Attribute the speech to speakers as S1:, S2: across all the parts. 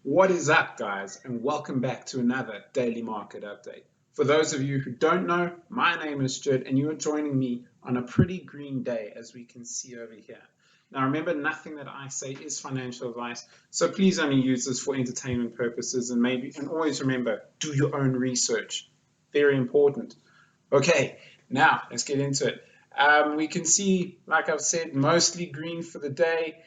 S1: What is up, guys, and welcome back to another daily market update. For those of you who don't know, my name is Stuart, and you are joining me on a pretty green day, as we can see over here. Now, remember, nothing that I say is financial advice, so please only use this for entertainment purposes, and always remember, do your own research. Very important. Okay, now let's get into it. We can see, like I've said, mostly green for the day.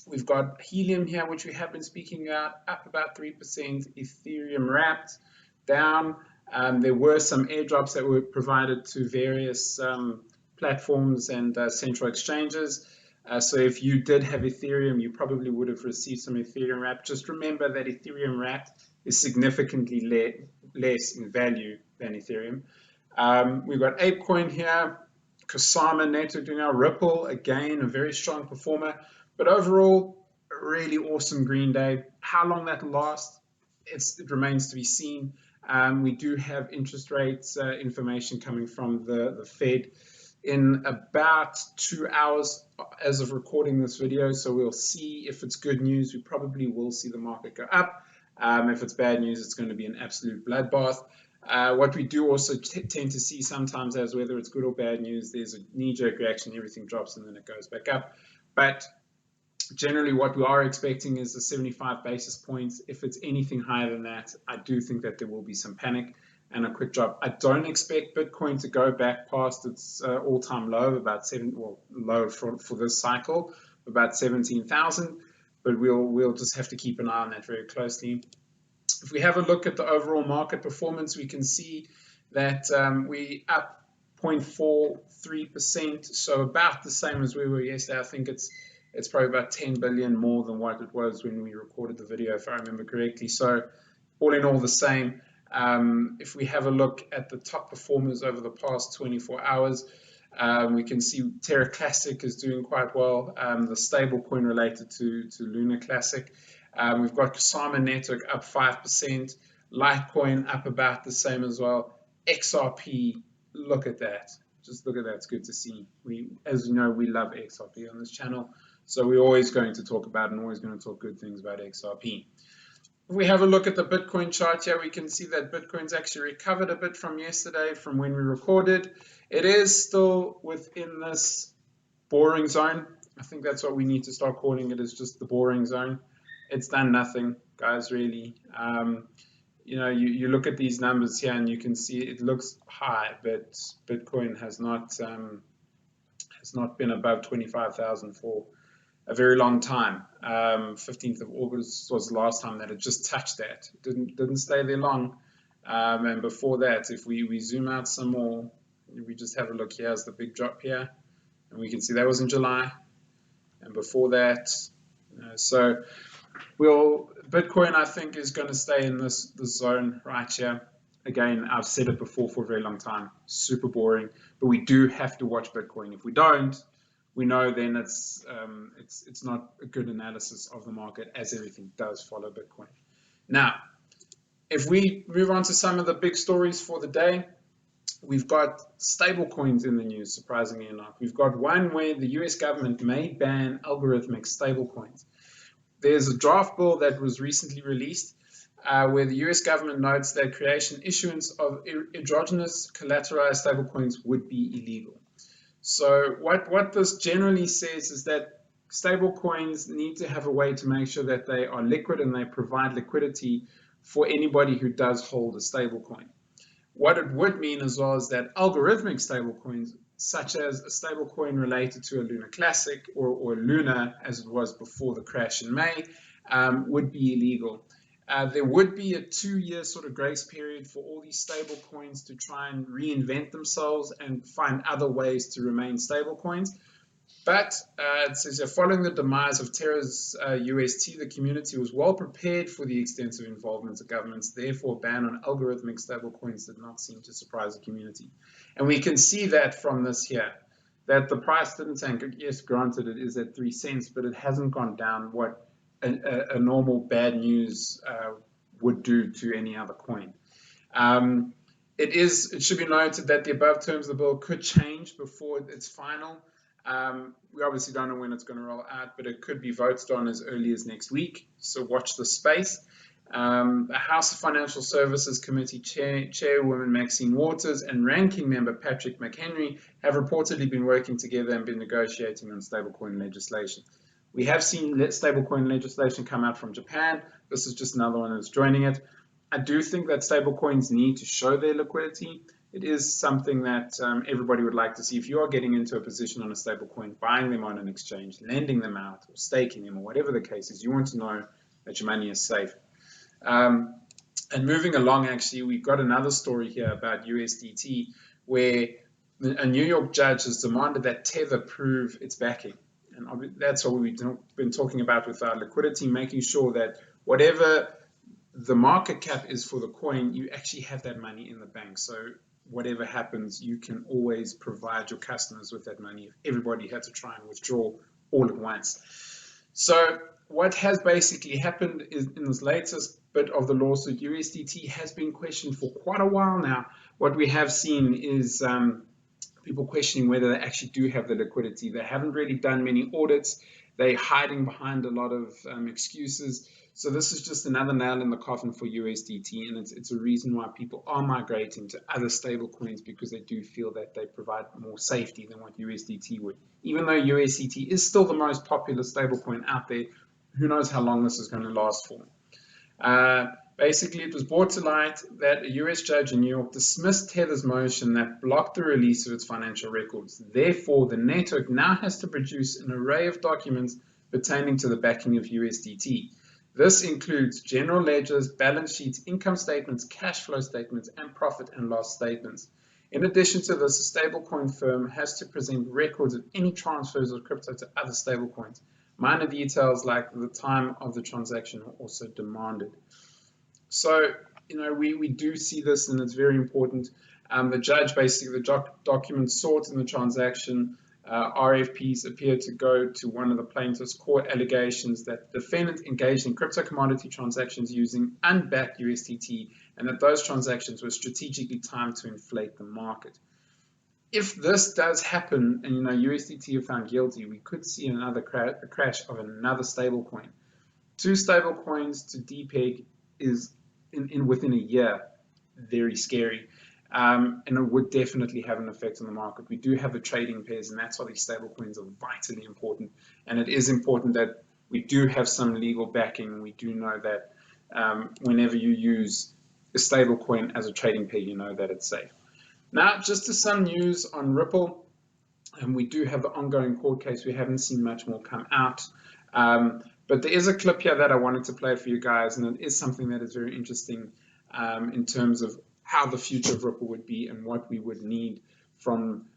S1: We've got Helium here, which we have been speaking about, up about 3%. Ethereum wrapped down. There were some airdrops that were provided to various platforms and central exchanges. So if you did have Ethereum, you probably would have received some Ethereum wrapped. Just remember that Ethereum wrapped is significantly less in value than Ethereum. We've got ApeCoin here, Kusama Network doing our Ripple, again, a very strong performer. But overall, a really awesome green day. How long that lasts, it remains to be seen. We do have interest rates information coming from the Fed in about 2 hours as of recording this video. So we'll see if it's good news. We probably will see the market go up. If it's bad news, it's going to be an absolute bloodbath. What we do also tend to see sometimes as whether it's good or bad news, there's a knee-jerk reaction, everything drops and then it goes back up. But generally what we are expecting is the 75 basis points. If it's anything higher than that, I do think that there will be some panic and a quick drop. I don't expect Bitcoin to go back past its all-time low, low for this cycle, about 17,000, but we'll just have to keep an eye on that very closely. If we have a look at the overall market performance, we can see that we up 0.43%, so about the same as we were yesterday. I think it's probably about 10 billion more than what it was when we recorded the video, if I remember correctly. So all in all, the same. If we have a look at the top performers over the past 24 hours, we can see Terra Classic is doing quite well, the stablecoin related to Luna Classic. We've got Kusama Network up 5%, Litecoin up about the same as well. XRP, look at that. Just look at that, it's good to see. As you know, we love XRP on this channel. So we're always going to talk about and always going to talk good things about XRP. If we have a look at the Bitcoin chart here, we can see that Bitcoin's actually recovered a bit from yesterday, from when we recorded. It is still within this boring zone. I think that's what we need to start calling it, is just the boring zone. It's done nothing, guys, really. You look at these numbers here and you can see it looks high, but Bitcoin has not been above 25,000 for a very long time. 15th of August was the last time that it just touched that. It didn't stay there long. And before that, if we zoom out some more, we just have a look. Here's the big drop here, and we can see that was in July. And before that, so Bitcoin, I think, is going to stay in this zone right here. Again, I've said it before for a very long time. Super boring, but we do have to watch Bitcoin. If we don't, we know then it's not a good analysis of the market, as everything does follow Bitcoin. Now, if we move on to some of the big stories for the day, we've got stablecoins in the news, surprisingly enough. We've got one where the US government may ban algorithmic stablecoins. There's a draft bill that was recently released where the US government notes that creation issuance of exogenous collateralized stablecoins would be illegal. So what this generally says is that stablecoins need to have a way to make sure that they are liquid and they provide liquidity for anybody who does hold a stablecoin. What it would mean as well is that algorithmic stablecoins, such as a stablecoin related to a Luna Classic or Luna, as it was before the crash in May, would be illegal. There would be a 2-year sort of grace period for all these stable coins to try and reinvent themselves and find other ways to remain stable coins. But it says here, following the demise of Terra's UST, the community was well prepared for the extensive involvement of governments. Therefore, a ban on algorithmic stable coins did not seem to surprise the community. And we can see that from this here, that the price didn't tank. Yes, granted, it is at 3 cents, but it hasn't gone down what a normal bad news would do to any other coin. It should be noted that the above terms of the bill could change before it's final. we obviously don't know when it's going to roll out, but it could be voted on as early as next week. So watch the space. The House of Financial Services Committee Chairwoman Maxine Waters and Ranking Member Patrick McHenry have reportedly been working together and been negotiating on stablecoin legislation. We have seen stablecoin legislation come out from Japan. This is just another one that's joining it. I do think that stablecoins need to show their liquidity. It is something that everybody would like to see. If you are getting into a position on a stablecoin, buying them on an exchange, lending them out, or staking them, or whatever the case is, you want to know that your money is safe. And moving along, actually, we've got another story here about USDT, where a New York judge has demanded that Tether prove its backing. And that's what we've been talking about with our liquidity, making sure that whatever the market cap is for the coin, you actually have that money in the bank. So whatever happens, you can always provide your customers with that money if everybody had to try and withdraw all at once. So what has basically happened is, in this latest bit of the lawsuit, USDT has been questioned for quite a while now. What we have seen is people questioning whether they actually do have the liquidity. They haven't really done many audits. They're hiding behind a lot of excuses. So this is just another nail in the coffin for USDT, and it's a reason why people are migrating to other stable coins, because they do feel that they provide more safety than what USDT would. Even though USDT is still the most popular stable coin out there, who knows how long this is going to last for. Basically, it was brought to light that a US judge in New York dismissed Tether's motion that blocked the release of its financial records. Therefore, the network now has to produce an array of documents pertaining to the backing of USDT. This includes general ledgers, balance sheets, income statements, cash flow statements, and profit and loss statements. In addition to this, a stablecoin firm has to present records of any transfers of crypto to other stablecoins. Minor details like the time of the transaction are also demanded. So, we do see this, and it's very important. The judge, basically, the documents sought in the transaction, RFPs, appear to go to one of the plaintiff's core allegations that the defendant engaged in crypto commodity transactions using unbacked USDT, and that those transactions were strategically timed to inflate the market. If this does happen, and USDT are found guilty, we could see another crash of another stablecoin. 2 stablecoins to depeg is within a year very scary, and it would definitely have an effect on the market. We do have the trading pairs, and that's why these stablecoins are vitally important. And it is important that we do have some legal backing. We do know that whenever you use a stablecoin as a trading pair, you know that it's safe. Now, just to some news on Ripple, and we do have the ongoing court case. We haven't seen much more come out, but there is a clip here that I wanted to play for you guys, and it is something that is very interesting in terms of how the future of Ripple would be and what we would need from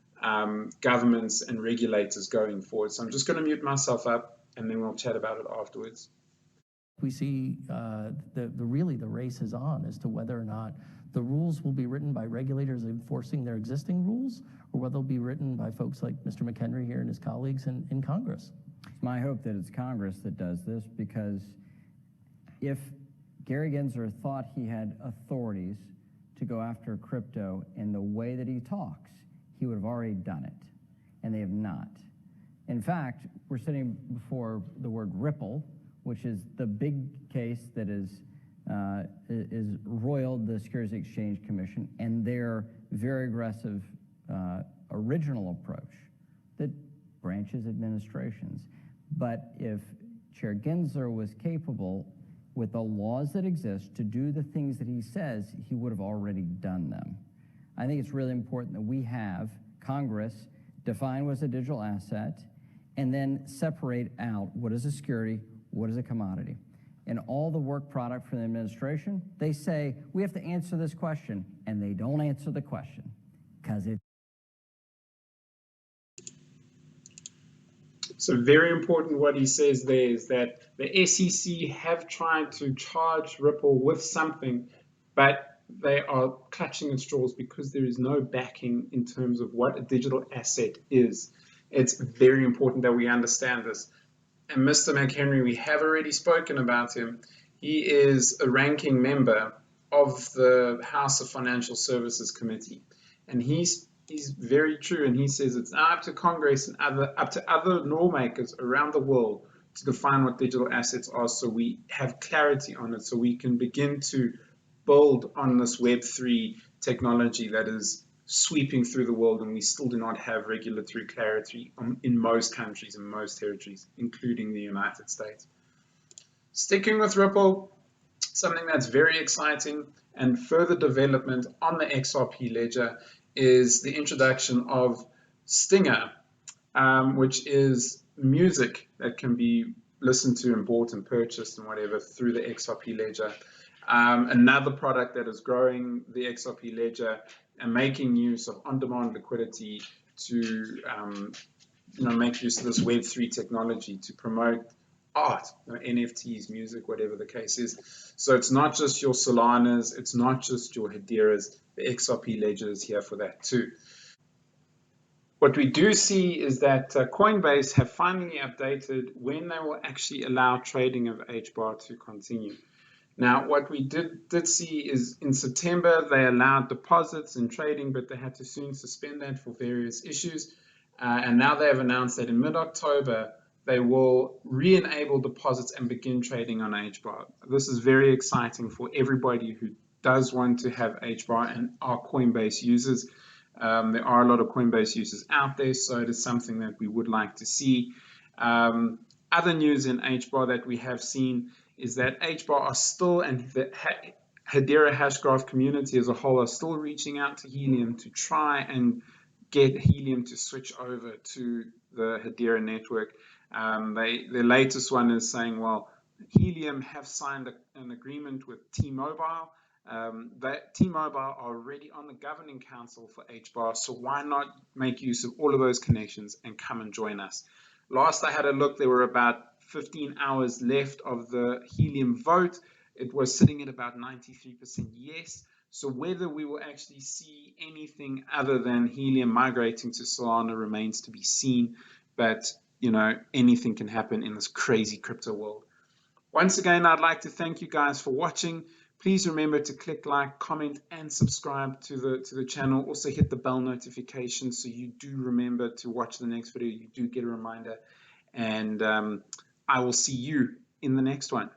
S1: governments and regulators going forward. So I'm just going to mute myself up, and then we'll chat about it afterwards.
S2: We see really the race is on as to whether or not the rules will be written by regulators enforcing their existing rules, or whether they'll be written by folks like Mr. McHenry here and his colleagues in Congress.
S3: It's my hope that it's Congress that does this, because if Gary Gensler thought he had authorities to go after crypto in the way that he talks, he would have already done it, and they have not. In fact, we're sitting before the word Ripple, which is the big case that is roiled the Securities and Exchange Commission and their very aggressive original approach that branches administrations. But if Chair Gensler was capable, with the laws that exist, to do the things that he says, he would have already done them. I think it's really important that we have Congress define what's a digital asset and then separate out what is a security, what is a commodity. In all the work product for the administration, they say, we have to answer this question, and they don't answer the question, because it's...
S1: So very important what he says there is that the SEC have tried to charge Ripple with something, but they are clutching at straws because there is no backing in terms of what a digital asset is. It's very important that we understand this. And Mr. McHenry, we have already spoken about him. He is a ranking member of the House of Financial Services Committee, and he he's very true, and he says it's now up to Congress and up to other lawmakers around the world to define what digital assets are, so we have clarity on it, so we can begin to build on this Web3 technology that is sweeping through the world, and we still do not have regulatory clarity in most countries and most territories, including the United States. Sticking with Ripple, something that's very exciting and further development on the XRP ledger is the introduction of Stinger, which is music that can be listened to and bought and purchased and whatever through the XRP ledger. Another product that is growing the XRP ledger and making use of on-demand liquidity to make use of this Web3 technology to promote art, NFTs, music, whatever the case is. So it's not just your Solanas, it's not just your Hediras, the XRP ledger is here for that too. What we do see is that Coinbase have finally updated when they will actually allow trading of HBAR to continue. Now, what we did see is in September, they allowed deposits and trading, but they had to soon suspend that for various issues. And now they have announced that in mid-October, they will re-enable deposits and begin trading on HBAR. This is very exciting for everybody who does want to have HBAR and are Coinbase users. There are a lot of Coinbase users out there, so it is something that we would like to see. Other news in HBAR that we have seen is that HBAR are still, and the Hedera Hashgraph community as a whole are still reaching out to Helium to try and get Helium to switch over to the Hedera network. The latest one is saying, well, Helium have signed an agreement with T-Mobile. T-Mobile are already on the governing council for HBAR, so why not make use of all of those connections and come and join us? Last I had a look, there were about 15 hours left of the Helium vote. It was sitting at about 93% yes. So whether we will actually see anything other than Helium migrating to Solana remains to be seen. But, anything can happen in this crazy crypto world. Once again, I'd like to thank you guys for watching. Please remember to click like, comment, and subscribe to the channel. Also hit the bell notification so you do remember to watch the next video. You do get a reminder. And I will see you in the next one.